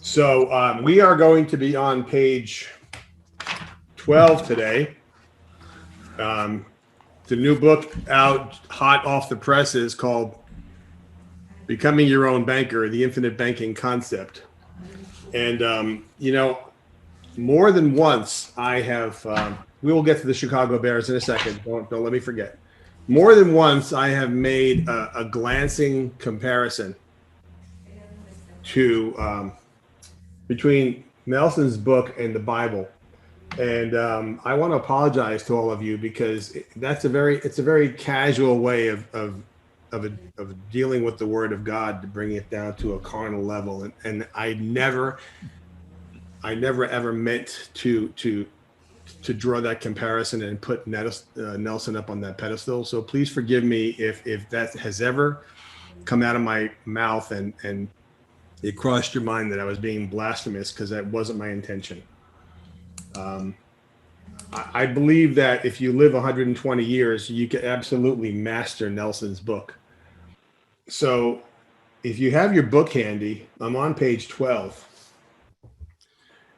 So we are going to be on page 12 today. The new book out hot off the press is called Becoming Your Own Banker, the Infinite Banking Concept. And, more than once I have, we will get to the Chicago Bears in a second. Don't let me forget. More than once I have made a glancing comparison to between Nelson's book and the Bible. And I want to apologize to all of you because it's a very casual way of dealing with the Word of God to bring it down to a carnal level. And I never ever meant to draw that comparison and put Nelson up on that pedestal. So please forgive me if that has ever come out of my mouth and it crossed your mind that I was being blasphemous, because that wasn't my intention. I believe that if you live 120 years, you can absolutely master Nelson's book. So if you have your book handy, I'm on page 12.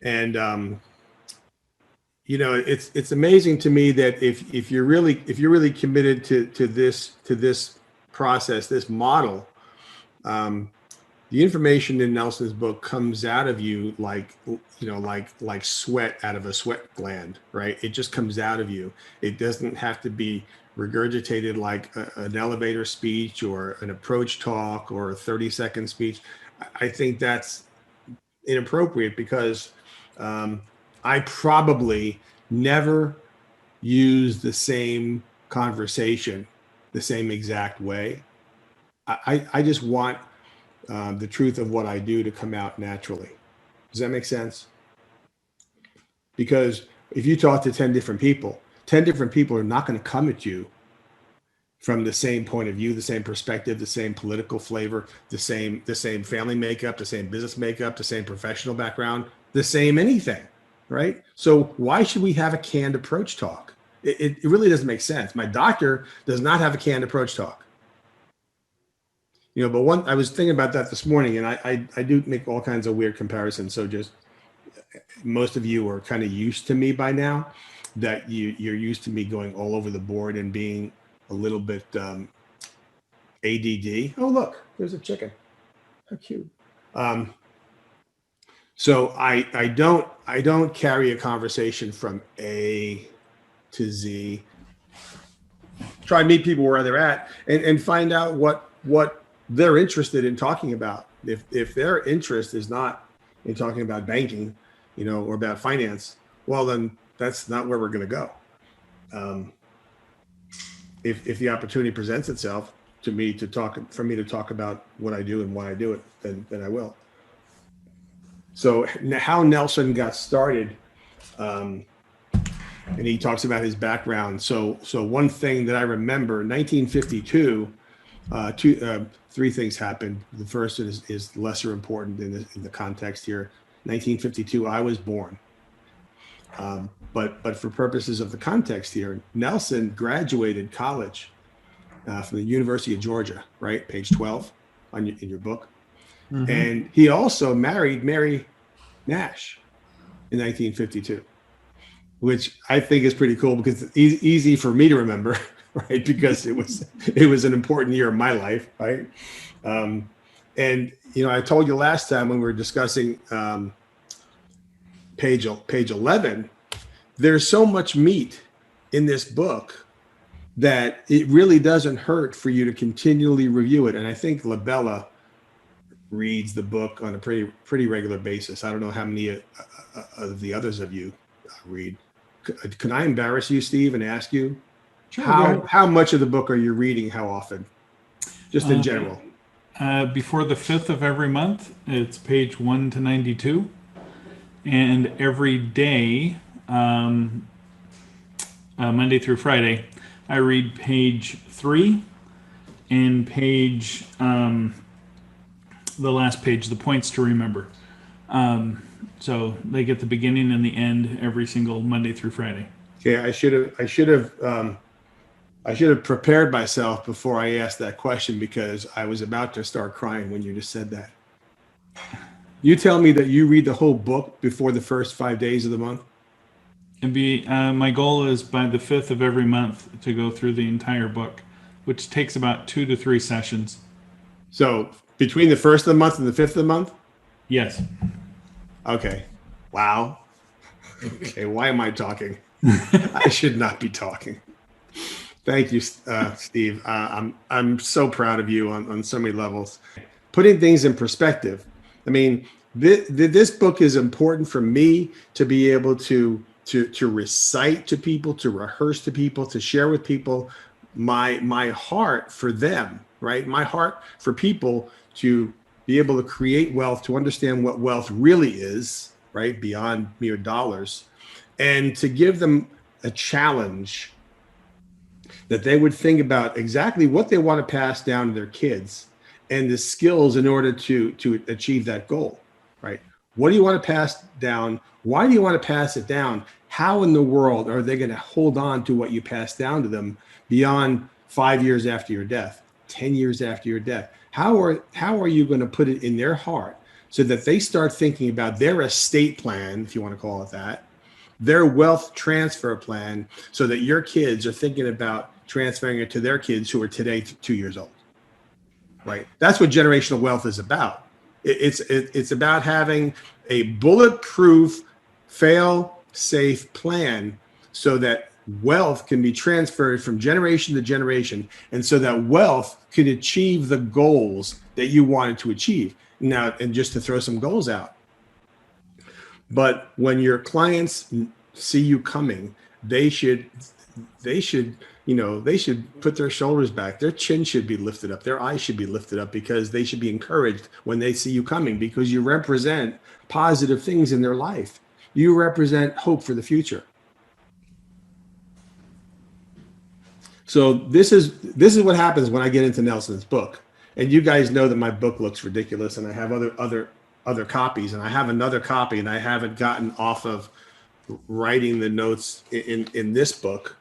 And it's amazing to me that if you're really committed to this process, this model, the information in Nelson's book comes out of you like sweat out of a sweat gland, right? It just comes out of you. It doesn't have to be regurgitated like an elevator speech or an approach talk or a 30-second speech. I think that's inappropriate because I probably never use the same conversation the same exact way. I just want the truth of what I do to come out naturally. Does that make sense? Because if you talk to 10 different people are not going to come at you from the same point of view, the same perspective, the same political flavor, the same family makeup, the same business makeup, the same professional background, the same anything, right? So why should we have a canned approach talk? It really doesn't make sense. My doctor does not have a canned approach talk. But I was thinking about that this morning, and I do make all kinds of weird comparisons. So just most of you are kind of used to me by now, that you're used to me going all over the board and being a little bit ADD. Oh, look, there's a chicken. How cute. So I don't carry a conversation from A to Z. Try to meet people where they're at and find out what they're interested in talking about. If their interest is not in talking about banking, or about finance, well, then that's not where we're going to go. If the opportunity presents itself for me to talk about what I do and why I do it, then I will. So how Nelson got started, and he talks about his background. So one thing that I remember, 1952. Three things happened. The first is lesser important in the context here. 1952, I was born. But for purposes of the context here, Nelson graduated college from the University of Georgia, right? Page 12 in your book. Mm-hmm. And he also married Mary Nash in 1952, which I think is pretty cool because it's easy for me to remember. Right, because it was an important year of my life, right? And I told you last time when we were discussing page 11, there's so much meat in this book that it really doesn't hurt for you to continually review it. And I think Labella reads the book on a pretty regular basis. I don't know how many of the others of you read. Can I embarrass you, Steve, and ask you? Sure, how much of the book are you reading? How often? Just in general. Before the 5th of every month, it's page 1 to 92. And every day, Monday through Friday, I read page 3 and page, the last page, the points to remember. So they get the beginning and the end every single Monday through Friday. Okay, I should have prepared myself before I asked that question because I was about to start crying when you just said that. You tell me that you read the whole book before the first 5 days of the month. My goal is by the 5th of every month to go through the entire book, which takes about 2 to 3 sessions. So between the first of the month and the 5th of the month? Yes. Okay. Wow. Okay. Why am I talking? I should not be talking. Thank you, Steve. I'm so proud of you on so many levels. Putting things in perspective. I mean, this book is important for me to be able to recite to people, to rehearse to people, to share with people my heart for them, right? My heart for people to be able to create wealth, to understand what wealth really is, right? Beyond mere dollars, and to give them a challenge that they would think about exactly what they want to pass down to their kids and the skills in order to achieve that goal, right? What do you want to pass down? Why do you want to pass it down? How in the world are they going to hold on to what you pass down to them beyond 5 years after your death, 10 years after your death? How are you going to put it in their heart so that they start thinking about their estate plan, if you want to call it that, their wealth transfer plan, so that your kids are thinking about transferring it to their kids who are today 2 years old, right? That's what generational wealth is about. It's about having a bulletproof, fail-safe plan so that wealth can be transferred from generation to generation, and so that wealth can achieve the goals that you wanted to achieve. Now, and just to throw some goals out, but when your clients see you coming, they should they should put their shoulders back, their chin should be lifted up, their eyes should be lifted up, because they should be encouraged when they see you coming, because you represent positive things in their life. You represent hope for the future. So this is what happens when I get into Nelson's book. And you guys know that my book looks ridiculous, and I have other copies, and I have another copy, and I haven't gotten off of writing the notes in this book.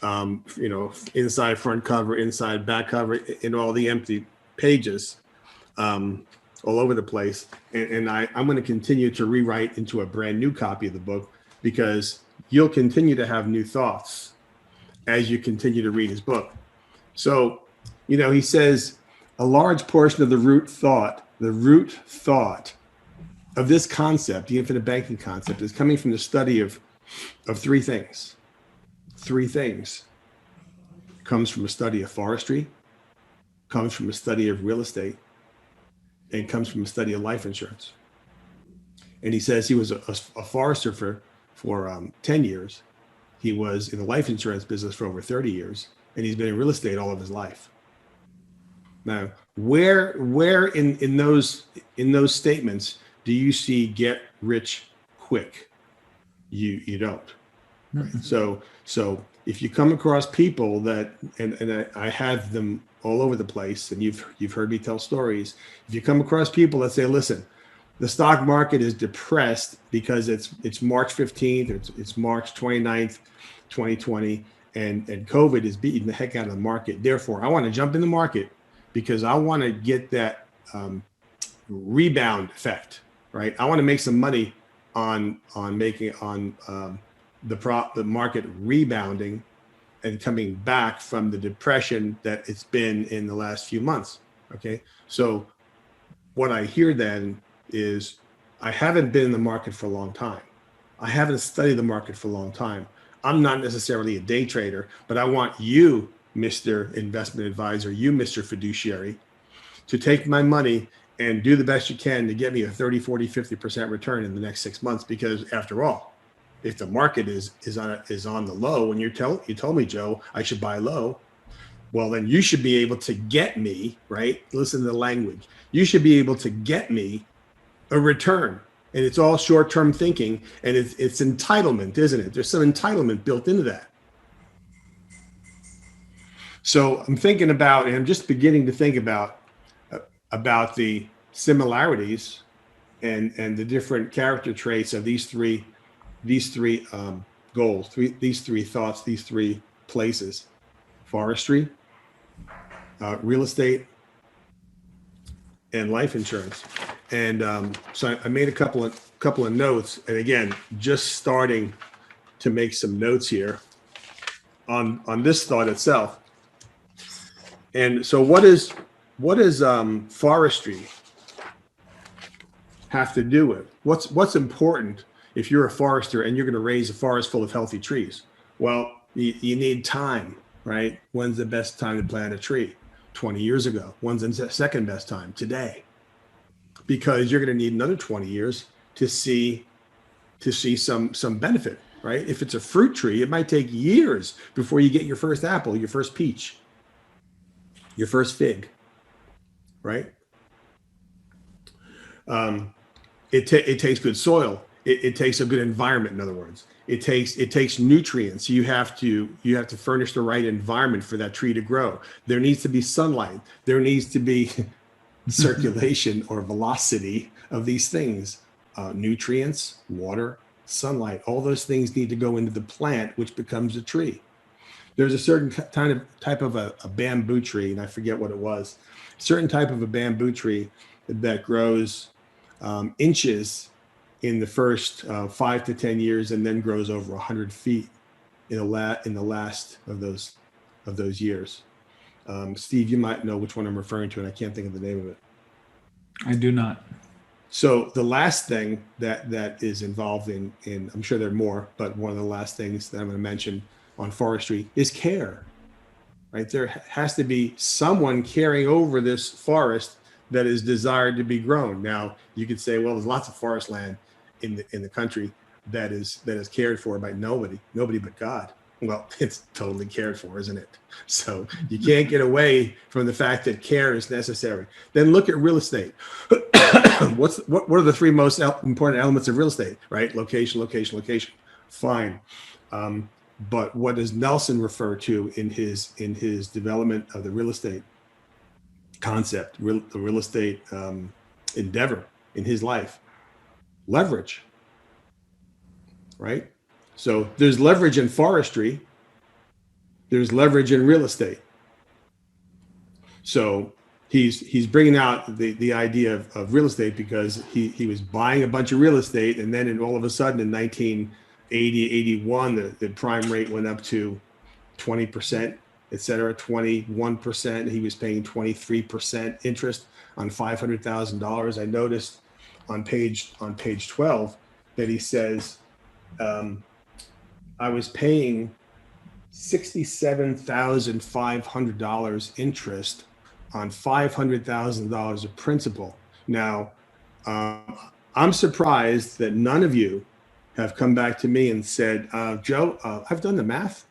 Inside front cover, inside back cover, in all the empty pages, all over the place. And I'm going to continue to rewrite into a brand new copy of the book, because you'll continue to have new thoughts as you continue to read his book. So, he says a large portion of the root thought of this concept, the infinite banking concept, is coming from the study of three things. Three things. Comes from a study of forestry, comes from a study of real estate, and comes from a study of life insurance. And he says he was a forester for 10 years. He was in the life insurance business for over 30 years, and he's been in real estate all of his life. Now, where in those statements do you see get rich quick? You don't. Right? So if you come across people that, and I have them all over the place, and you've heard me tell stories. If you come across people that say, listen, the stock market is depressed because it's March 15th, it's March 29th, 2020, and COVID is beating the heck out of the market. Therefore, I want to jump in the market because I want to get that rebound effect, right? I want to make some money on the market rebounding and coming back from the depression that it's been in the last few months. Okay, so what I hear then is, I haven't been in the market for a long time. I haven't studied the market for a long time. I'm not necessarily a day trader, but I want you, Mr. Investment Advisor, you, Mr. Fiduciary, to take my money and do the best you can to get me a 30, 40, 50% return in the next 6 months. Because after all, if the market is on the low, and you told me, Joe, I should buy low, well, then you should be able to get me, right? Listen to the language. You should be able to get me a return. And it's all short-term thinking, and it's entitlement, isn't it? There's some entitlement built into that. So I'm thinking about, and I'm just beginning to think about the similarities and the different character traits of these three goals, these three thoughts, these three places: forestry, real estate, and life insurance. And so I made a couple of notes, and again, just starting to make some notes here on this thought itself. And so, what does forestry have to do with? What's important if you're a forester and you're going to raise a forest full of healthy trees? Well, you need time, right? When's the best time to plant a tree? 20 years ago. When's the second best time? Today. Because you're going to need another 20 years to see some benefit, right? If it's a fruit tree, it might take years before you get your first apple, your first peach, your first fig, right? It takes good soil. It takes a good environment. In other words, it takes nutrients. You have to furnish the right environment for that tree to grow. There needs to be sunlight. There needs to be circulation or velocity of these things. Nutrients, water, sunlight, all those things need to go into the plant, which becomes a tree. There's a certain type of a bamboo tree, and I forget what it was. A certain type of a bamboo tree that grows inches in the first 5 to 10 years, and then grows over 100 feet in the last of those years. Steve, you might know which one I'm referring to, and I can't think of the name of it. I do not. So the last thing that is involved in I'm sure there are more, but one of the last things that I'm going to mention on forestry is care, right? There has to be someone caring over this forest that is desired to be grown. Now, you could say, well, there's lots of forest land in the country that is cared for by nobody but God. Well, it's totally cared for, isn't it? So you can't get away from the fact that care is necessary. Then look at real estate. What are the three most important elements of real estate, right? Location, location, location. Fine. But what does Nelson refer to in his development of the real estate concept, the real estate endeavor in his life? Leverage, right? So there's leverage in forestry. There's leverage in real estate. So he's bringing out the idea of real estate because he was buying a bunch of real estate, and then all of a sudden in 1980, 81, the prime rate went up to 20%, et cetera, 21%. He was paying 23% interest on $500,000. I noticed on page 12 that he says, I was paying $67,500 interest on $500,000 of principal. Now, I'm surprised that none of you have come back to me and said, Joe, I've done the math.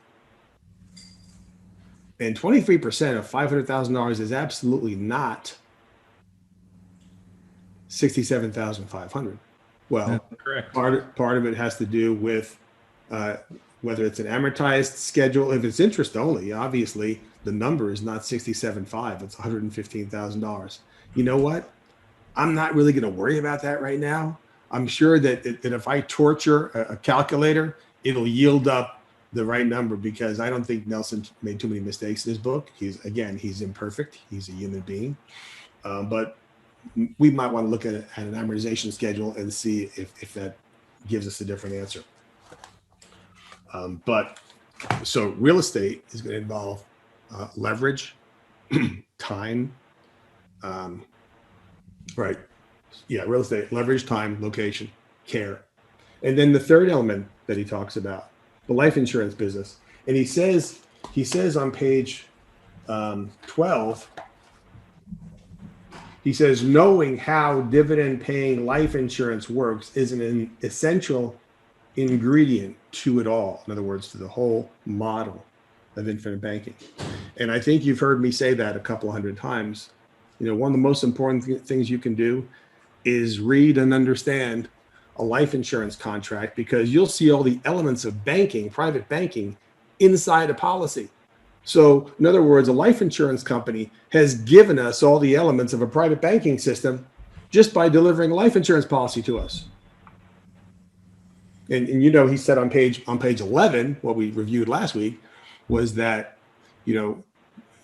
And 23% of $500,000 is absolutely not $67,500. Well, correct. Part of it has to do with whether it's an amortized schedule. If it's interest only, obviously the number is not $67,500, it's $115,000. You know what? I'm not really going to worry about that right now. I'm sure that if I torture a calculator, it'll yield up the right number, because I don't think Nelson made too many mistakes in his book. He's imperfect. He's a human being. But we might want to look at an amortization schedule and see if that gives us a different answer. But so real estate is going to involve leverage, time, right? Yeah, real estate, leverage, time, location, care. And then the third element that he talks about, the life insurance business. And he says on page 12, he says, knowing how dividend paying life insurance works is an essential ingredient to it all. In other words, to the whole model of infinite banking. And I think you've heard me say that a couple hundred times. You know, one of the most important things you can do is read and understand a life insurance contract, because you'll see all the elements of banking, private banking, inside a policy. So in other words, a life insurance company has given us all the elements of a private banking system just by delivering a life insurance policy to us. And you know, he said on page 11, what we reviewed last week, was that, you know,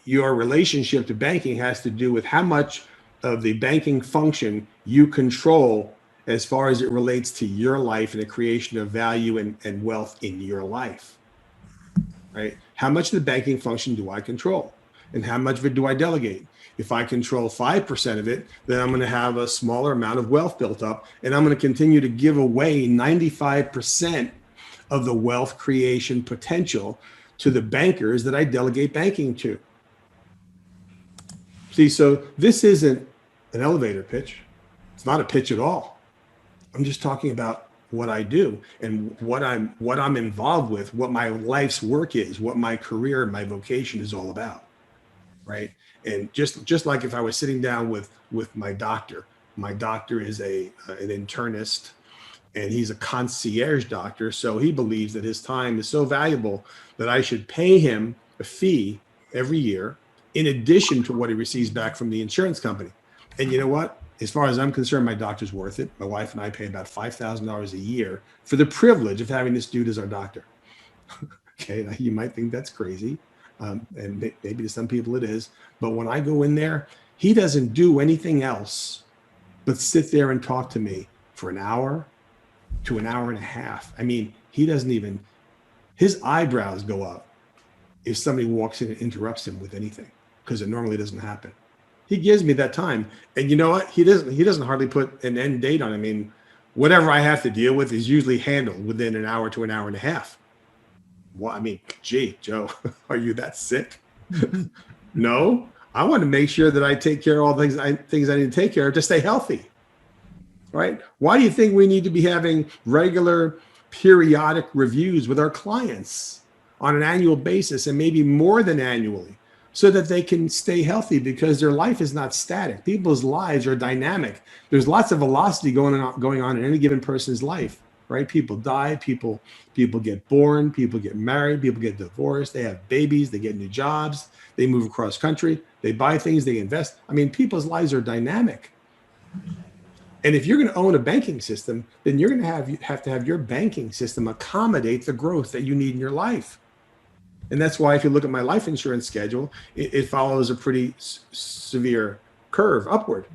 your relationship to banking has to do with how much of the banking function you control as far as it relates to your life and the creation of value and wealth in your life, right? How much of the banking function do I control? And how much of it do I delegate? If I control 5% of it, then I'm going to have a smaller amount of wealth built up, and I'm going to continue to give away 95% of the wealth creation potential to the bankers that I delegate banking to. See, so this isn't an elevator pitch. It's not a pitch at all. I'm just talking about what I do and what I'm involved with, what my life's work is, what my career and my vocation is all about, right? And just like if I was sitting down with my doctor is an internist, and he's a concierge doctor, so he believes that his time is so valuable that I should pay him a fee every year in addition to what he receives back from the insurance company. And you know what? As far as I'm concerned, my doctor's worth it. My wife and I pay about $5,000 a year for the privilege of having this dude as our doctor. Okay, you might think that's crazy, and maybe to some people it is. But when I go in there, he doesn't do anything else but sit there and talk to me for an hour to an hour and a half. I mean, he doesn't even, his eyebrows go up if somebody walks in and interrupts him with anything, because it normally doesn't happen. He gives me that time. And you know what? He doesn't hardly put an end date on it. I mean, whatever I have to deal with is usually handled within an hour to an hour and a half. Well, I mean, gee, Joe, are you that sick? No, I want to make sure that I take care of all things I need to take care of to stay healthy. Right? Why do you think we need to be having regular periodic reviews with our clients on an annual basis, and maybe more than annually, so that they can stay healthy? Because their life is not static. People's lives are dynamic. There's lots of velocity going on in any given person's life, right? People die, people get born, people get married, people get divorced, they have babies, they get new jobs, they move across country, they buy things, they invest. I mean, people's lives are dynamic. And if you're going to own a banking system, then you're going to have to have your banking system accommodate the growth that you need in your life. And that's why if you look at my life insurance schedule, it follows a pretty severe curve upward.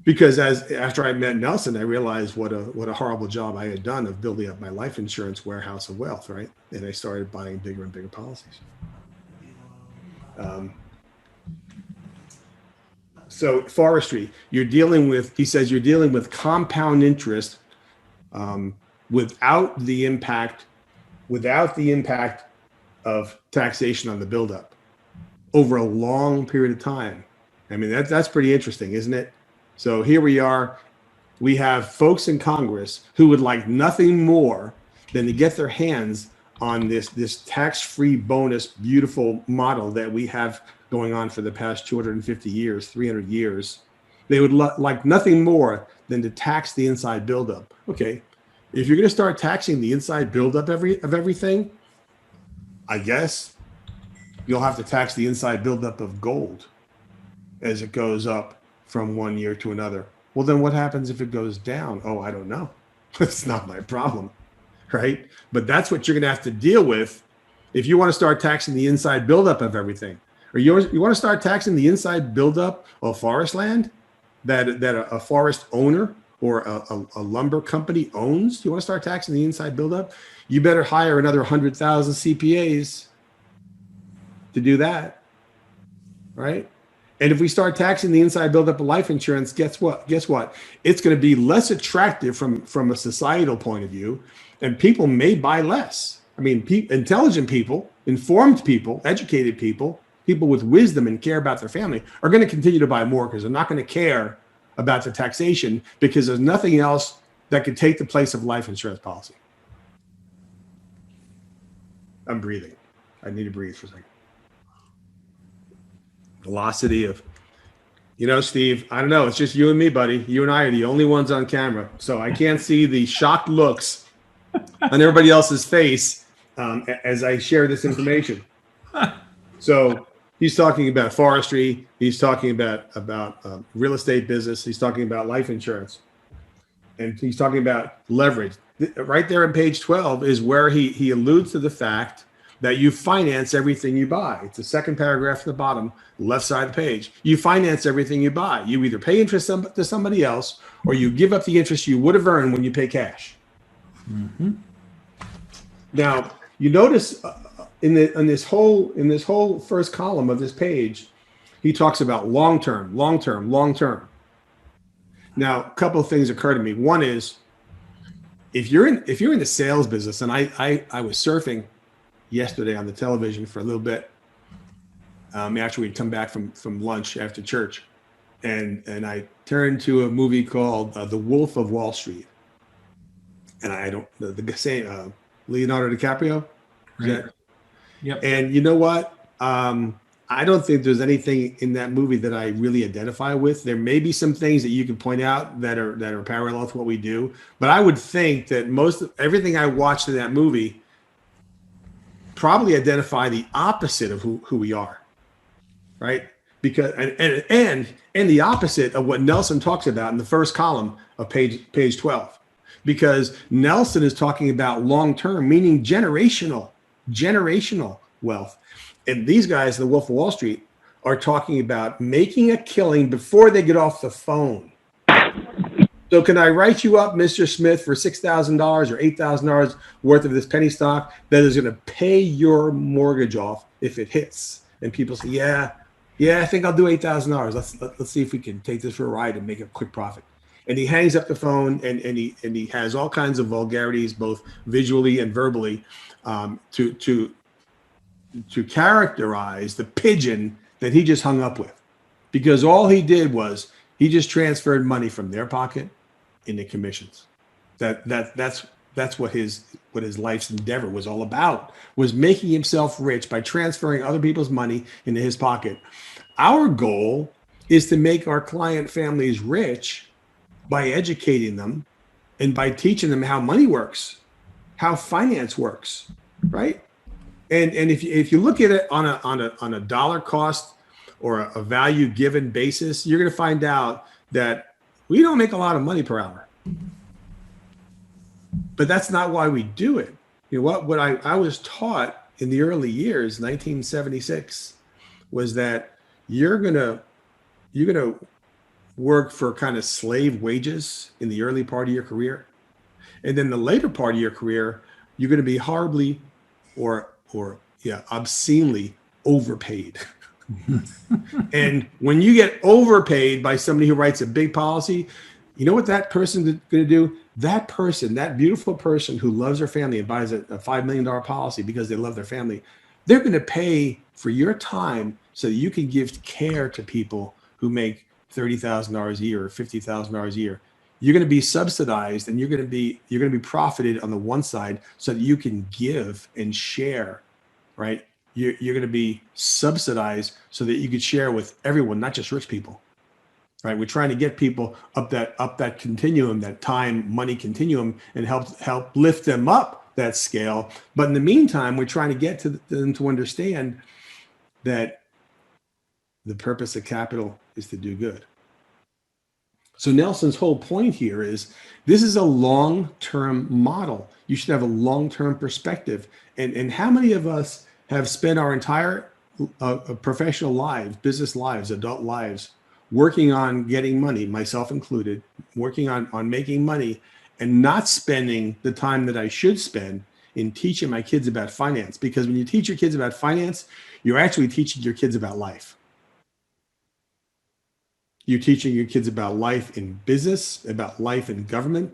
Because after I met Nelson, I realized what a horrible job I had done of building up my life insurance warehouse of wealth, right? And I started buying bigger and bigger policies. So forestry, he says you're dealing with compound interest without the impact of taxation on the buildup over a long period of time. I mean, that's pretty interesting, isn't it? So here we are. We have folks in Congress who would like nothing more than to get their hands on this tax-free bonus, beautiful model that we have going on for the past 250 years, 300 years. They would like nothing more than to tax the inside buildup. Okay, if you're going to start taxing the inside buildup of everything, I guess you'll have to tax the inside buildup of gold as it goes up from one year to another. Well, then what happens if it goes down? Oh, I don't know. It's not my problem, right? But that's what you're going to have to deal with if you want to start taxing the inside buildup of everything. Or you want to start taxing the inside buildup of forest land that a forest owner or a lumber company owns? You want to start taxing the inside buildup? You better hire another 100,000 CPAs to do that, right? And if we start taxing the inside buildup of life insurance, guess what? It's going to be less attractive from a societal point of view, and people may buy less. I mean, intelligent people, informed people, educated people, people with wisdom and care about their family are going to continue to buy more because they're not going to care about the taxation, because there's nothing else that could take the place of life insurance policy. I'm breathing. I need to breathe for a second. Velocity of, Steve, I don't know. It's just you and me, buddy. You and I are the only ones on camera. So I can't see the shocked looks on everybody else's face as I share this information. So he's talking about forestry. He's talking about real estate business. He's talking about life insurance. And he's talking about leverage. Right there on page 12 is where he alludes to the fact that you finance everything you buy. It's the second paragraph at the bottom, left side of the page. You finance everything you buy. You either pay interest to somebody else, or you give up the interest you would have earned when you pay cash. Mm-hmm. Now, you notice in this whole first column of this page, he talks about long term. Now, a couple of things occur to me. One is, if you're in the sales business, and I was surfing yesterday on the television for a little bit, after we'd come back from lunch after church, and I turned to a movie called The Wolf of Wall Street, and I don't the same Leonardo DiCaprio. Right. Yep. And you know what? I don't think there's anything in that movie that I really identify with. There may be some things that you can point out that are parallel to what we do, but I would think that everything I watched in that movie probably identify the opposite of who we are, right? Because and the opposite of what Nelson talks about in the first column of page 12, because Nelson is talking about long term, meaning generational wealth. And these guys, the Wolf of Wall Street, are talking about making a killing before they get off the phone. So can I write you up, Mr. Smith, for $6,000 or $8,000 worth of this penny stock that is going to pay your mortgage off if it hits? And people say, yeah, I think I'll do $8,000. Let's see if we can take this for a ride and make a quick profit. And he hangs up the phone, and he has all kinds of vulgarities, both visually and verbally, to characterize the pigeon that he just hung up with, because all he did was he just transferred money from their pocket into commissions. That's what his life's endeavor was all about, was making himself rich by transferring other people's money into his pocket. Our goal is to make our client families rich by educating them and by teaching them how money works, how finance works, right? And if you look at it on a dollar cost or a value given basis, you're going to find out that we don't make a lot of money per hour. But that's not why we do it. You know what I was taught in the early years, 1976, was that you're gonna work for kind of slave wages in the early part of your career, and then the later part of your career, you're going to be horribly or obscenely overpaid. And when you get overpaid by somebody who writes a big policy, you know what that person's going to do? That person, that beautiful person who loves their family and buys a $5 million policy because they love their family, they're going to pay for your time so that you can give care to people who make $30,000 a year or $50,000 a year. You're going to be subsidized, and you're going to be profited on the one side so that you can give and share, right? You're going to be subsidized so that you could share with everyone, not just rich people, right? We're trying to get people up that continuum, that time money continuum, and help lift them up that scale. But in the meantime, we're trying to get to them to understand that the purpose of capital is to do good. So Nelson's whole point here is this is a long-term model. You should have a long-term perspective. And how many of us have spent our entire professional lives, business lives, adult lives, working on getting money, myself included, working on making money, and not spending the time that I should spend in teaching my kids about finance? Because when you teach your kids about finance, you're actually teaching your kids about life. You're teaching your kids about life in business, about life in government,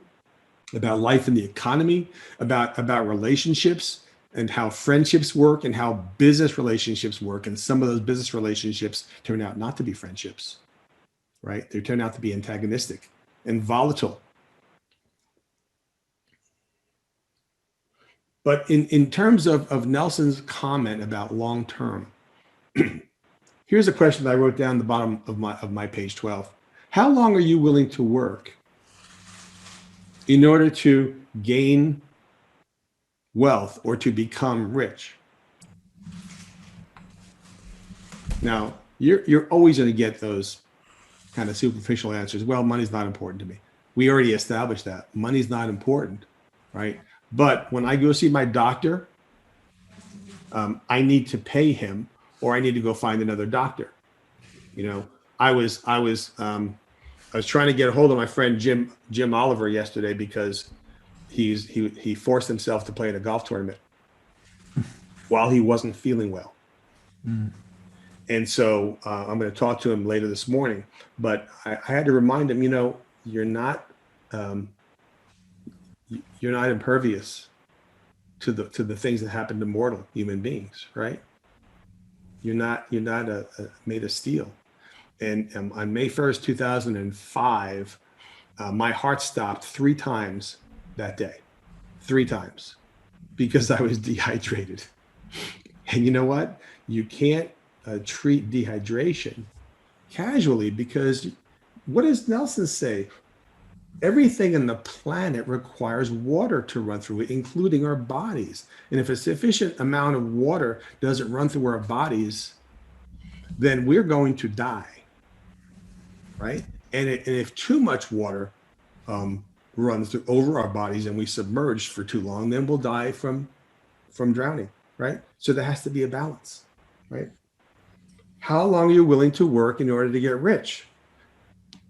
about life in the economy, about relationships and how friendships work and how business relationships work. And some of those business relationships turn out not to be friendships, right? They turn out to be antagonistic and volatile. But in terms of Nelson's comment about long term, here's a question that I wrote down at the bottom of my page 12. How long are you willing to work in order to gain wealth or to become rich? Now, you're always going to get those kind of superficial answers. Well, money's not important to me. We already established that. Money's not important, right? But when I go see my doctor, I need to pay him, or I need to go find another doctor. You know, I was trying to get a hold of my friend Jim Oliver yesterday because he forced himself to play in a golf tournament while he wasn't feeling well. And so I'm going to talk to him later this morning. But I had to remind him, um, you're not impervious to the things that happen to mortal human beings, right? You're not made of steel. And on May 1st, 2005, my heart stopped 3 times that day, 3 times, because I was dehydrated. And you know what? You can't treat dehydration casually, because what does Nelson say? Everything in the planet requires water to run through it, including our bodies. And if a sufficient amount of water doesn't run through our bodies, then we're going to die, right? And if too much water runs through over our bodies and we submerge for too long, then we'll die from drowning, right? So there has to be a balance, right? How long are you willing to work in order to get rich?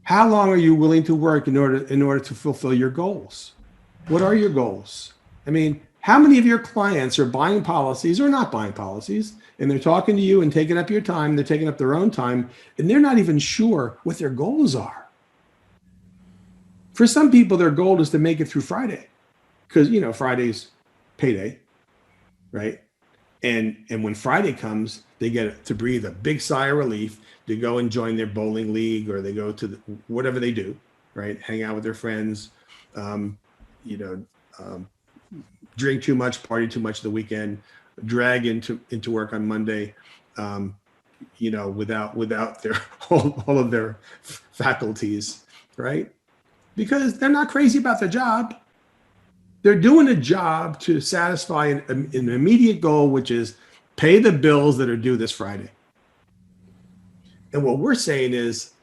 How long are you willing to work in order to fulfill your goals? What are your goals? I mean, how many of your clients are buying policies or not buying policies, and they're talking to you and taking up your time, they're taking up their own time, and they're not even sure what their goals are? For some people, their goal is to make it through Friday, because Friday's payday, right? And when Friday comes, they get to breathe a big sigh of relief, to go and join their bowling league, or they go to whatever they do, right? Hang out with their friends, you know, drink too much, party too much the weekend, drag into work on Monday, without their all of their faculties, right? Because they're not crazy about their job. They're doing a job to satisfy an immediate goal, which is pay the bills that are due this Friday. And what we're saying is,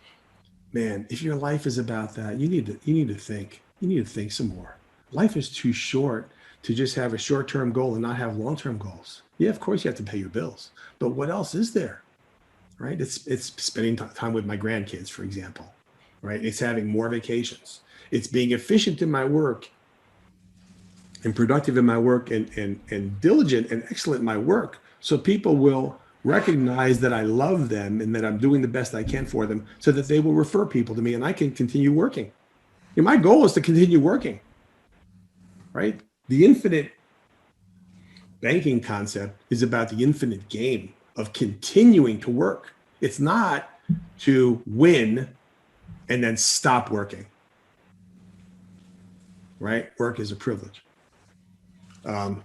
man, if your life is about that, you need to think. You need to think some more. Life is too short to just have a short-term goal and not have long-term goals. Yeah, of course you have to pay your bills, but what else is there, right? It's spending time with my grandkids, for example, right? It's having more vacations. It's being efficient in my work and productive in my work, and diligent and excellent in my work, so people will recognize that I love them and that I'm doing the best I can for them, so that they will refer people to me and I can continue working. My goal is to continue working, right? The infinite banking concept is about the infinite game of continuing to work. It's not to win and then stop working, right? Work is a privilege. Time,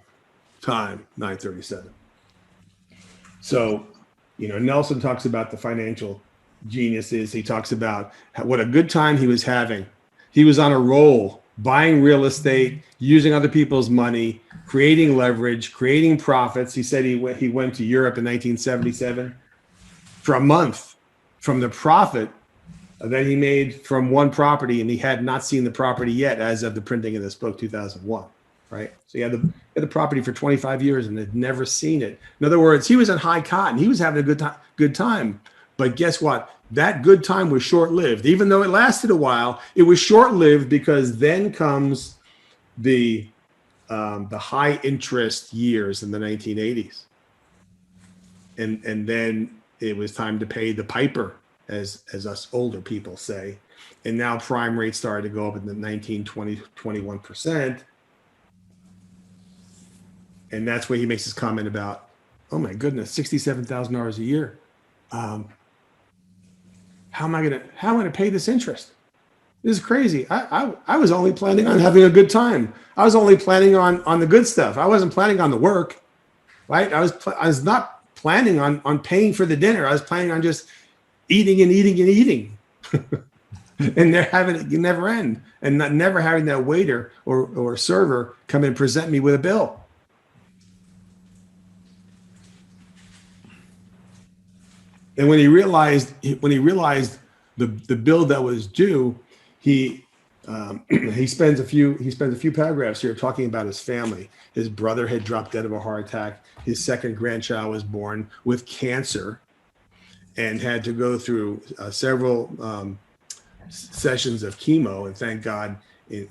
9:37. So, Nelson talks about the financial geniuses. He talks about what a good time he was having. He was on a roll, buying real estate, using other people's money, creating leverage, creating profits. He said he went to Europe in 1977 for a month from the profit that he made from one property, and he had not seen the property yet as of the printing of this book, 2001. Right. So he had the property for 25 years and had never seen it. In other words, he was in high cotton. He was having a good time. But guess what? That good time was short-lived. Even though it lasted a while, it was short-lived, because then comes the high interest years in the 1980s. And then it was time to pay the piper, as us older people say. And now prime rates started to go up in the 19, 20, 21%. And that's where he makes his comment about, oh my goodness, $67,000 a year. How am I gonna pay this interest? This is crazy. I was only planning on having a good time. I was only planning on the good stuff. I wasn't planning on the work, right? I was not planning on paying for the dinner. I was planning on just eating and eating and eating. And they're having it never end, and never having that waiter or server come and present me with a bill. And when he realized the bill that was due, he He spends a few paragraphs here talking about his family. His brother had dropped dead of a heart attack. His second grandchild was born with cancer and had to go through several sessions of chemo. And thank God,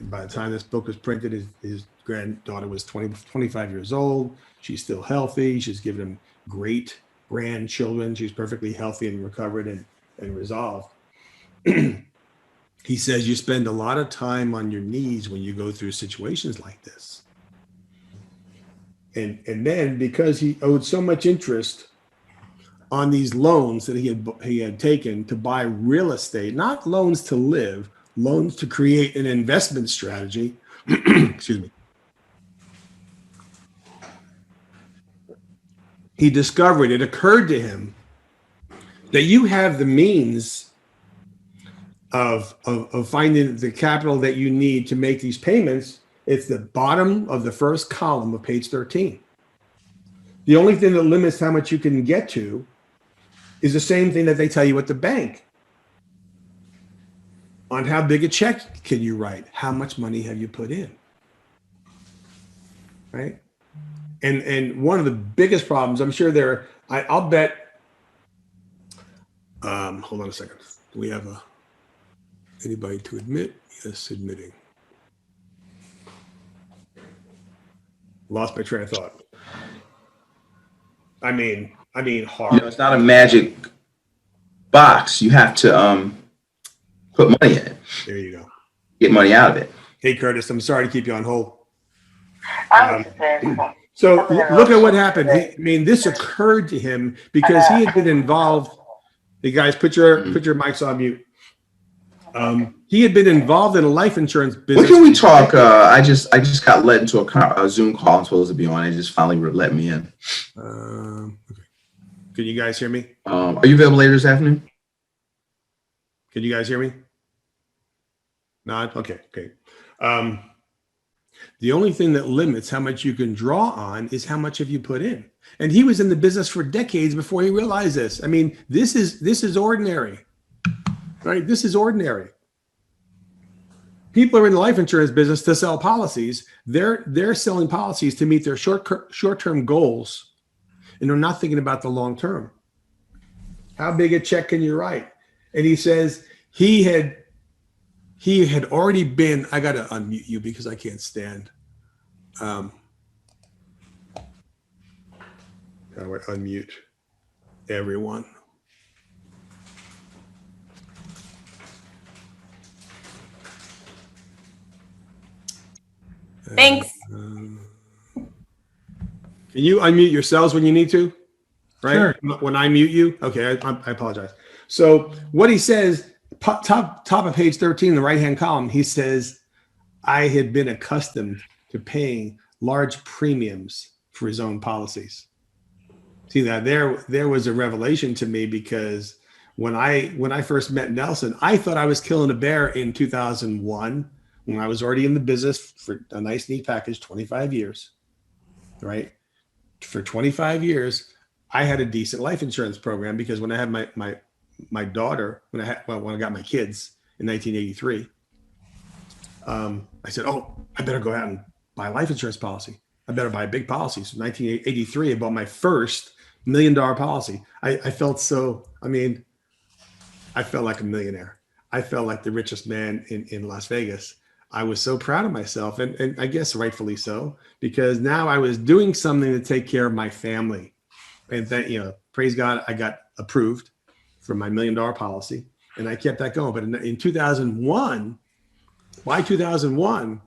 by the time this book was printed, his granddaughter was 25 years old. She's still healthy. She's given him great grandchildren. She's perfectly healthy and recovered and resolved. He says you spend a lot of time on your knees when you go through situations like this. And then because he owed so much interest on these loans that he had taken to buy real estate, not loans to live, loans to create an investment strategy. Excuse me. He discovered, it occurred to him that you have the means of finding the capital that you need to make these payments. It's the bottom of the first column of page 13. The only thing that limits how much you can get to is the same thing that they tell you at the bank. On how big a check can you write? How much money have you put in? Right? And one of the biggest problems, I'm sure I'll bet, hold on a second. Do we have anybody to admit? Yes, admitting. Lost my train of thought. I mean, hard. It's not a magic box. You have to put money in it. There you go. Get money out of it. Hey, Curtis, I'm sorry to keep you on hold. So look at what happened. This occurred to him because he had been involved. Hey, guys, put your mics on mute. He had been involved in a life insurance business. When can we talk? I just got let into a Zoom call I'm supposed to be on. They just finally let me in. Okay. Can you guys hear me? Are you available later this afternoon? Can you guys hear me? Not? Okay. The only thing that limits how much you can draw on is how much have you put in. And he was in the business for decades before he realized this. This is ordinary, right? This is ordinary. People are in the life insurance business to sell policies. They're selling policies to meet their short-term goals, and they're not thinking about the long term. How big a check can you write? And he says he had already been. I got to unmute you because I can't stand. How do I unmute everyone? Thanks. Can you unmute yourselves when you need to? Right? Sure. When I mute you? Okay, I apologize. So what he says, top of page 13, the right-hand column, he says, I had been accustomed to paying large premiums for his own policies. See that there was a revelation to me because when I first met Nelson, I thought I was killing a bear in 2001 when I was already in the business for a nice neat package, 25 years, right? For 25 years, I had a decent life insurance program because when I had my daughter, when I got my kids in 1983, I said, oh, I better go out and buy a life insurance policy. I better buy a big policy. So 1983, I bought my first $1 million policy. I felt I felt like a millionaire. I felt like the richest man in Las Vegas. I was so proud of myself, and I guess rightfully so, because now I was doing something to take care of my family. And then, praise God, I got approved for my $1 million policy, and I kept that going. But in 2001, by 2001,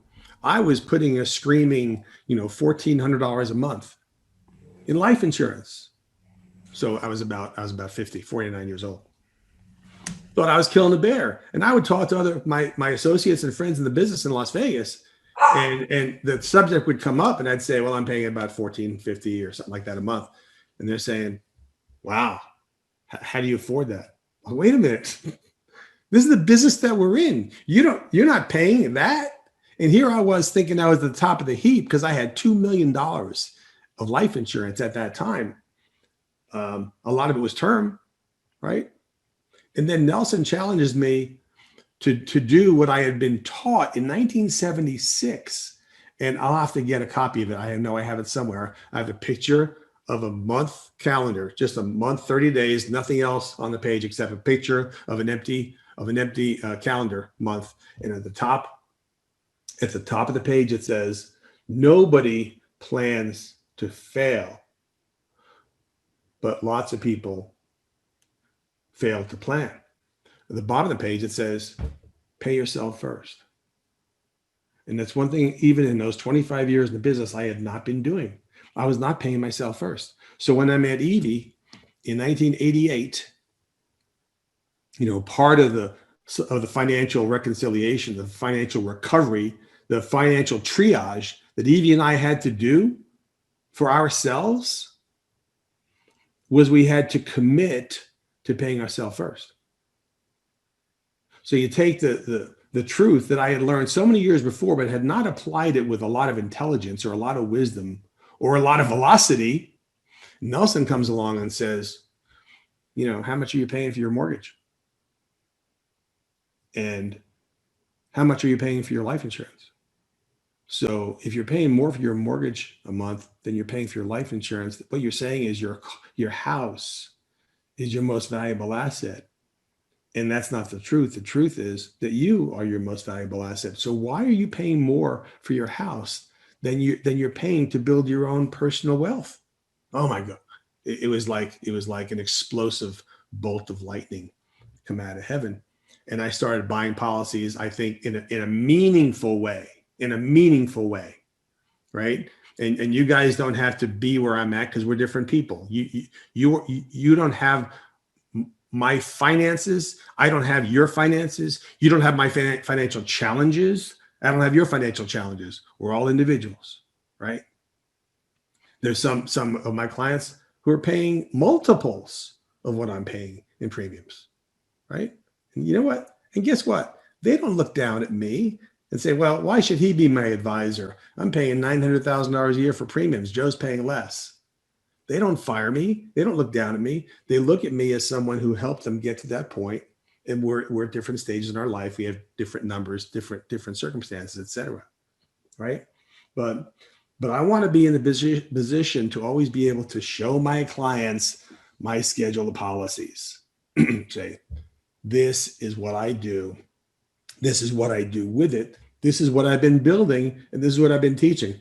I was putting a screaming, $1,400 a month in life insurance. So I was about 49 years old. Thought I was killing a bear. And I would talk to my associates and friends in the business in Las Vegas, and the subject would come up, and I'd say, well, I'm paying about $1,450 or something like that a month. And they're saying, wow, how do you afford that? Well, wait a minute. This is the business that we're in. You're not paying that. And here I was thinking I was at the top of the heap because I had $2 million of life insurance at that time. A lot of it was term, right? And then Nelson challenges me to do what I had been taught in 1976. And I'll have to get a copy of it. I know I have it somewhere. I have a picture of a month calendar, just a month, 30 days, nothing else on the page except a picture of an empty calendar month. And at the top of the page, it says, nobody plans to fail, but lots of people fail to plan. At the bottom of the page, it says, pay yourself first. And that's one thing, even in those 25 years in the business, I had not been doing. I was not paying myself first. So when I met Evie in 1988, part of the financial reconciliation, the financial recovery, the financial triage that Evie and I had to do for ourselves was we had to commit to paying ourselves first. So you take the truth that I had learned so many years before, but had not applied it with a lot of intelligence or a lot of wisdom or a lot of velocity. Nelson comes along and says, how much are you paying for your mortgage? And how much are you paying for your life insurance? So if you're paying more for your mortgage a month than you're paying for your life insurance, what you're saying is your house is your most valuable asset. And that's not the truth. The truth is that you are your most valuable asset. So why are you paying more for your house than you're paying to build your own personal wealth? Oh my God. It was like an explosive bolt of lightning come out of heaven. And I started buying policies, I think, in a meaningful way, right? And you guys don't have to be where I'm at because we're different people. You don't have my finances. I don't have your finances. You don't have my financial challenges. I don't have your financial challenges. We're all individuals, right? There's some of my clients who are paying multiples of what I'm paying in premiums, right? And you know what? And guess what? They don't look down at me and say, well, why should he be my advisor? I'm paying $900,000 a year for premiums. Joe's paying less. They don't fire me. They don't look down at me. They look at me as someone who helped them get to that point. And we're at different stages in our life. We have different numbers, different circumstances, et cetera, right? But I want to be in the position to always be able to show my clients my schedule of policies. Say, this is what I do. This is what I do with it. This is what I've been building, and this is what I've been teaching.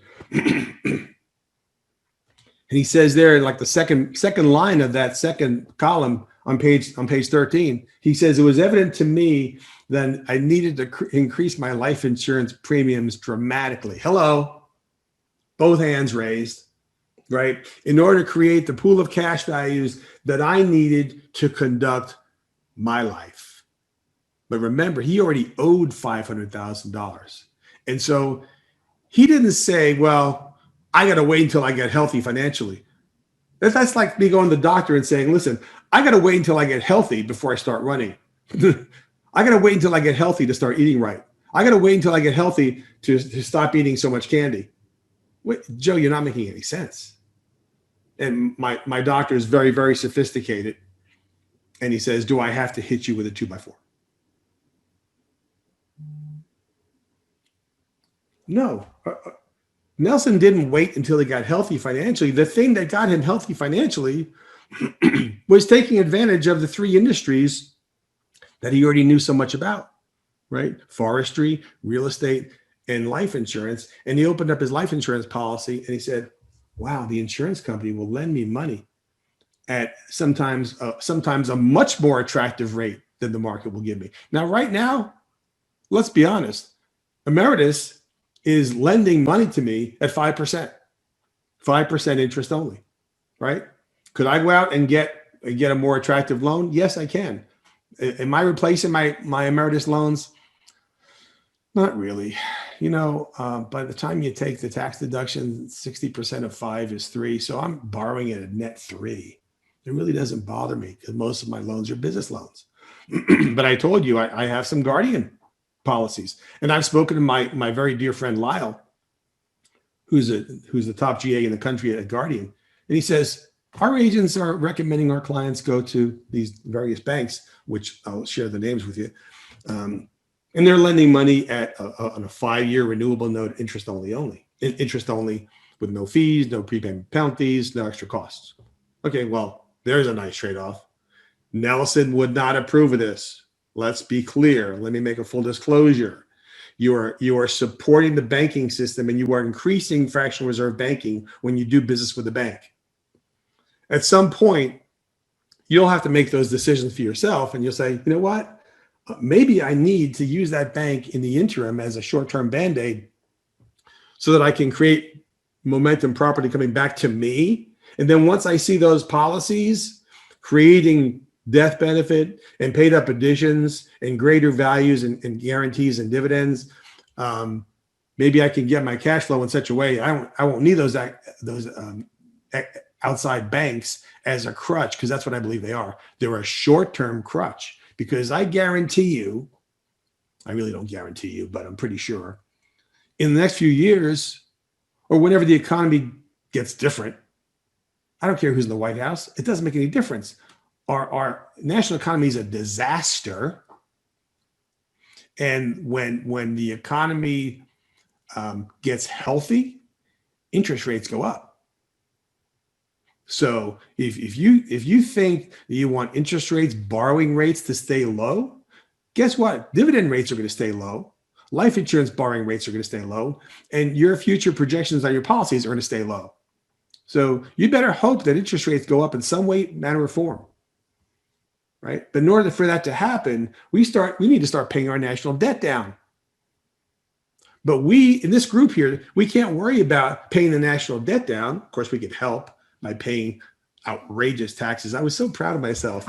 And he says there in like the second line of that second column on page 13, he says, it was evident to me that I needed to increase my life insurance premiums dramatically. Hello, both hands raised, right? In order to create the pool of cash values that I needed to conduct my life. But remember, he already owed $500,000. And so he didn't say, well, I got to wait until I get healthy financially. That's like me going to the doctor and saying, listen, I got to wait until I get healthy before I start running. I got to wait until I get healthy to start eating right. I got to wait until I get healthy to stop eating so much candy. Wait, Joe, you're not making any sense. And my doctor is very, very sophisticated. And he says, do I have to hit you with a 2x4? No. Nelson didn't wait until he got healthy financially. The thing that got him healthy financially was taking advantage of the three industries that he already knew so much about, right? Forestry, real estate, and life insurance. And he opened up his life insurance policy and he said, wow, the insurance company will lend me money at sometimes a much more attractive rate than the market will give me. Now, right now, let's be honest, Emeritus is lending money to me at 5%, 5% interest only, right? Could I go out and get a more attractive loan? Yes, I can. Am I replacing my Emeritus loans? Not really. By the time you take the tax deduction, 60% of 5 is 3. So I'm borrowing at a net 3. It really doesn't bother me because most of my loans are business loans. But I told you, I have some Guardian policies. And I've spoken to my very dear friend Lyle, who's the top GA in the country at Guardian. And he says, our agents are recommending our clients go to these various banks, which I'll share the names with you. And they're lending money at on a 5-year renewable note, interest only with no fees, no prepayment penalties, no extra costs. Okay, well, there's a nice trade-off. Nelson would not approve of this. Let's be clear. Let me make a full disclosure. You are supporting the banking system and you are increasing fractional reserve banking when you do business with the bank. At some point, you'll have to make those decisions for yourself, and you'll say, you know what? Maybe I need to use that bank in the interim as a short-term Band-Aid so that I can create momentum property coming back to me. And then once I see those policies creating death benefit and paid up additions and greater values and guarantees and dividends, maybe I can get my cash flow in such a way I won't need those outside banks as a crutch, because that's what I believe they are. They're a short-term crutch, because I guarantee you, I really don't guarantee you, but I'm pretty sure in the next few years, or whenever the economy gets different, I don't care who's in the White House, it doesn't make any difference. Our national economy is a disaster. And when the economy gets healthy, interest rates go up. So if you think that you want interest rates, borrowing rates to stay low, guess what? Dividend rates are going to stay low. Life insurance borrowing rates are going to stay low. And your future projections on your policies are going to stay low. So you better hope that interest rates go up in some way, manner, or form. Right? But in order for that to happen, we need to start paying our national debt down. But we, in this group here, we can't worry about paying the national debt down. Of course, we could help by paying outrageous taxes. I was so proud of myself.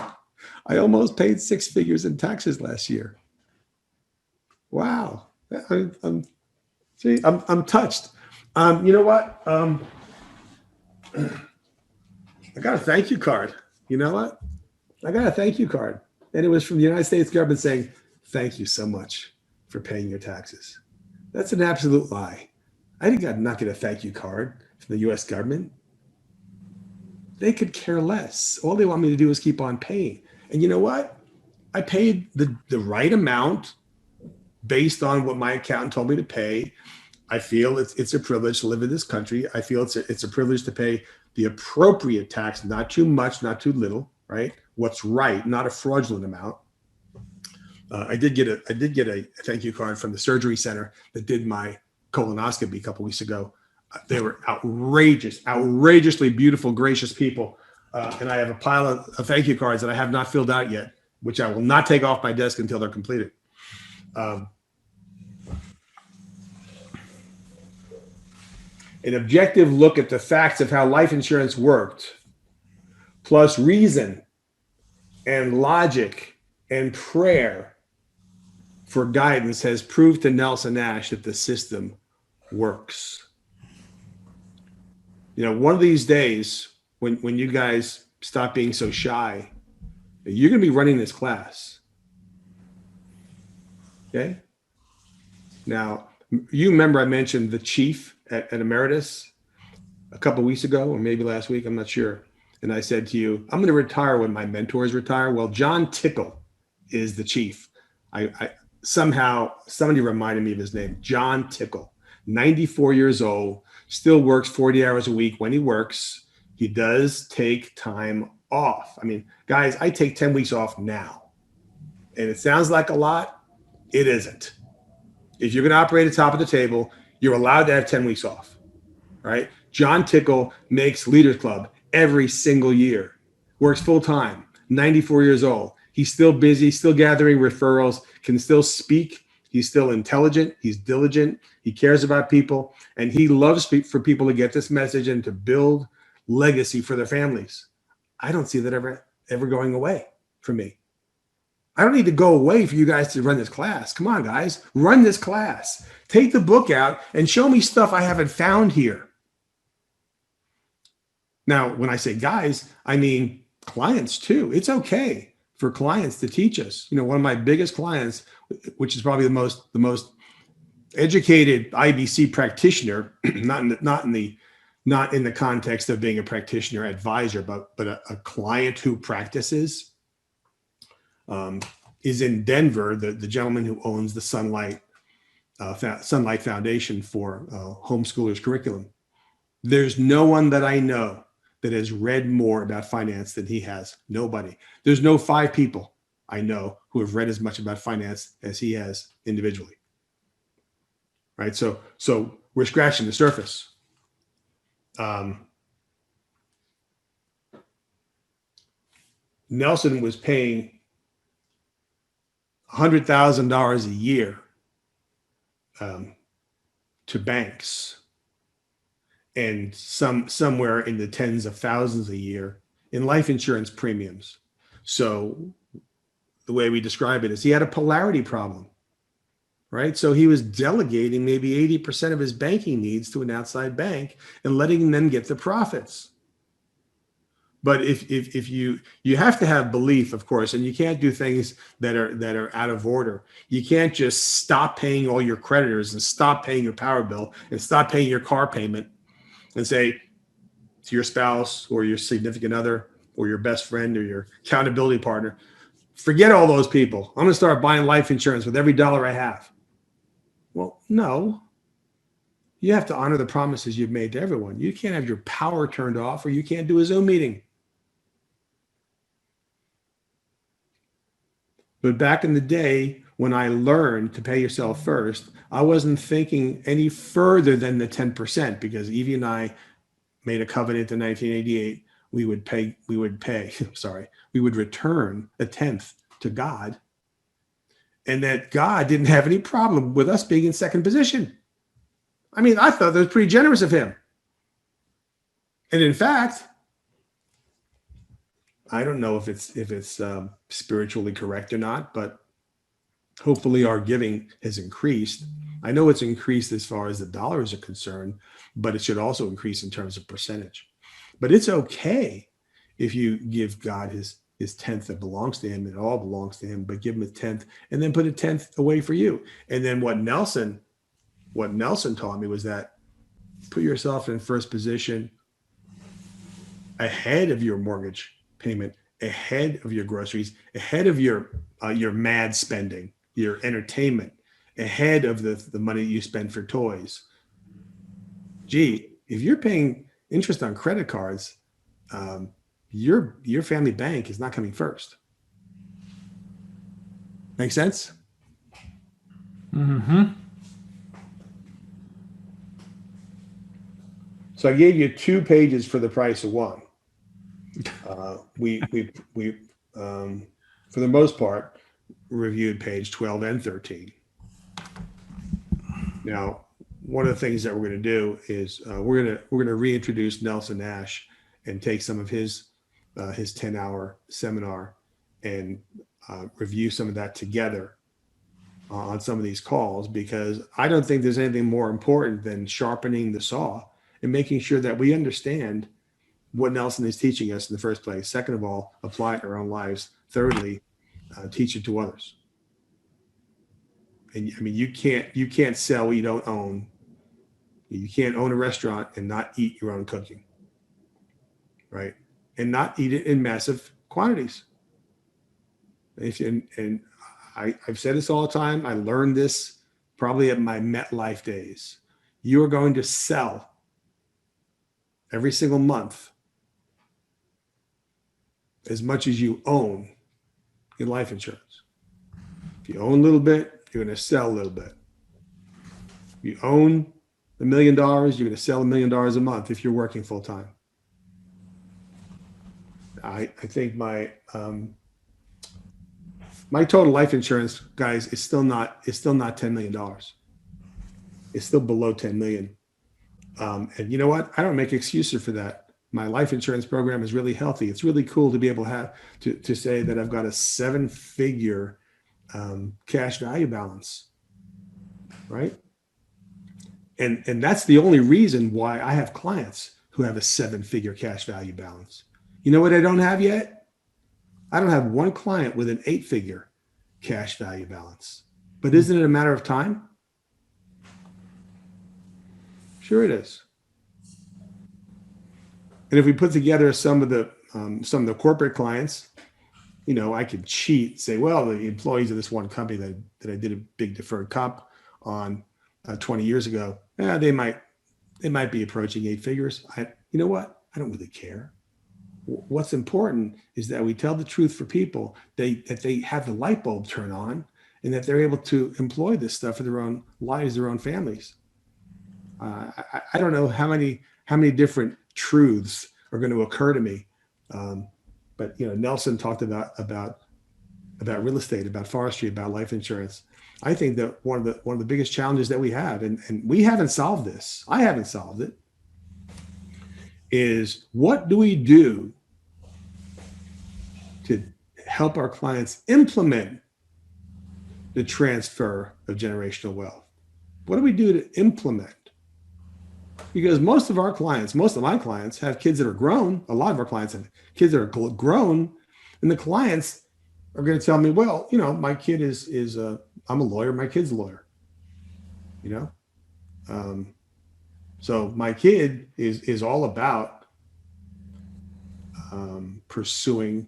I almost paid 6 figures in taxes last year. Wow. I'm touched. You know what? I got a thank you card. You know what? I got a thank you card. And it was from the United States government saying, thank you so much for paying your taxes. That's an absolute lie. I did not get a thank you card from the U.S. government. They could care less. All they want me to do is keep on paying. And you know what? I paid the right amount based on what my accountant told me to pay. I feel it's a privilege to live in this country. I feel it's a privilege to pay the appropriate tax, not too much, not too little, right? What's right, not a fraudulent amount. I did get a thank you card from the surgery center that did my colonoscopy a couple weeks ago. They were outrageously beautiful, gracious people. And I have a pile of thank you cards that I have not filled out yet, which I will not take off my desk until they're completed. An objective look at the facts of how life insurance worked, plus reason and logic and prayer for guidance, has proved to Nelson Ash that the system works. You know, one of these days, when you guys stop being so shy, you're going to be running this class. Okay? Now, you remember I mentioned the chief at Emeritus a couple of weeks ago, or maybe last week, I'm not sure. And I said to you, I'm going to retire when my mentors retire. Well, John Tickle is the chief. I somehow, somebody reminded me of his name, John Tickle, 94 years old, still works 40 hours a week when he works. He does take time off. I mean, guys, I take 10 weeks off now. And it sounds like a lot. It isn't. If you're going to operate at the top of the table, you're allowed to have 10 weeks off, right? John Tickle makes Leaders Club every single year, works full time, 94 years old. He's still busy, still gathering referrals, can still speak. He's still intelligent. He's diligent. He cares about people, and he loves for people to get this message and to build legacy for their families. I don't see that ever going away for me. I don't need to go away for you guys to run this class. Come on, guys, run this class. Take the book out and show me stuff I haven't found here. Now, when I say guys, I mean clients too. It's okay for clients to teach us. You know, one of my biggest clients, which is probably the most educated IBC practitioner, not in the context of being a practitioner advisor, but a client who practices. is in Denver, the gentleman who owns the Sunlight Foundation for homeschoolers curriculum. There's no one that I know that has read more about finance than he has. Nobody. There's no 5 people I know who have read as much about finance as he has individually. Right. So we're scratching the surface. Nelson was paying $100,000 a year to banks, and somewhere in the tens of thousands a year in life insurance premiums. So the way we describe it is he had a polarity problem, right? So he was delegating maybe 80% of his banking needs to an outside bank and letting them get the profits. But if you have to have belief, of course, and you can't do things that are out of order. You can't just stop paying all your creditors and stop paying your power bill and stop paying your car payment and say to your spouse or your significant other or your best friend or your accountability partner, forget all those people. I'm going to start buying life insurance with every dollar I have. Well, no. You have to honor the promises you've made to everyone. You can't have your power turned off, or you can't do a Zoom meeting. But back in the day, when I learned to pay yourself first, I wasn't thinking any further than the 10%, because Evie and I made a covenant in 1988. We would return a tenth to God, and that God didn't have any problem with us being in second position. I mean, I thought that was pretty generous of him. And in fact, I don't know if it's spiritually correct or not, but hopefully our giving has increased. I know it's increased as far as the dollars are concerned, but it should also increase in terms of percentage. But it's okay if you give God his tenth that belongs to him, and it all belongs to him, but give him a tenth and then put a tenth away for you. And then what Nelson taught me was that put yourself in first position ahead of your mortgage payment, ahead of your groceries, ahead of your mad spending, your entertainment, ahead of the money you spend for toys. Gee, if you're paying interest on credit cards, your family bank is not coming first. Make sense? Mm-hmm. So I gave you 2 pages for the price of 1. We for the most part reviewed page 12 and 13. Now, one of the things that we're going to do is we're going to reintroduce Nelson Nash and take some of his 10-hour seminar and review some of that together on some of these calls, because I don't think there's anything more important than sharpening the saw and making sure that we understand what Nelson is teaching us in the first place. Second of all, apply it in our own lives. Thirdly, teach it to others. And I mean, you can't sell what you don't own. You can't own a restaurant and not eat your own cooking, right? And not eat it in massive quantities. And I've said this all the time. I learned this probably at my MetLife days. You are going to sell every single month as much as you own in life insurance. If you own a little bit, you're going to sell a little bit. If you own $1 million, you're going to sell $1 million a month if you're working full time. I think my total life insurance, guys, is still not $10 million. It's still below 10 million. And you know what? I don't make excuses for that. My life insurance program is really healthy. It's really cool to be able to have to say that I've got a 7-figure cash value balance, right? And that's the only reason why I have clients who have a 7-figure cash value balance. You know what I don't have yet? I don't have one client with an 8-figure cash value balance. But isn't it a matter of time? Sure it is. And if we put together some of the corporate clients, I could cheat, say, well, the employees of this one company that I did a big deferred comp on 20 years ago, they might be approaching 8 figures. You know what? I don't really care. What's important is that we tell the truth for people, that they have the light bulb turn on, and that they're able to employ this stuff for their own lives, their own families. I don't know how many different truths are going to occur to me, but Nelson talked about real estate, about forestry, about life insurance. I think that one of the biggest challenges that we have, and we haven't solved this, I haven't solved it, is what do we do to help our clients implement the transfer of generational wealth? What do we do to implement? Because most of my clients have kids that are grown. A lot of our clients have kids that are grown, and the clients are going to tell me, well, my kid is I'm a lawyer, my kid's a lawyer. So my kid is all about pursuing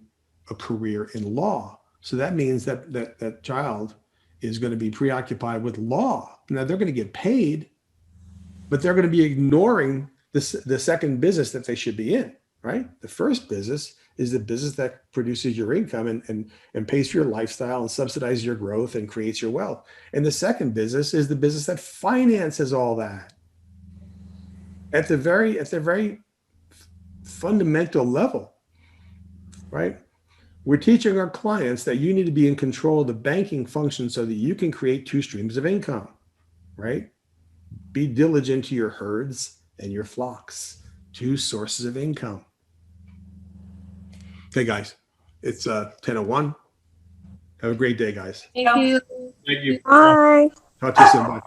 a career in law. So that means that child is going to be preoccupied with law. Now they're going to get paid, but they're going to be ignoring the second business that they should be in, right? The first business is the business that produces your income and pays for your lifestyle and subsidizes your growth and creates your wealth. And the second business is the business that finances all that. At the very fundamental level, right? We're teaching our clients that you need to be in control of the banking function so that you can create 2 streams of income, right? Be diligent to your herds and your flocks, 2 sources of income. Okay, guys, it's 10:01. Have a great day, guys. Thank you. Thank you. Bye. Talk to you soon. Bye.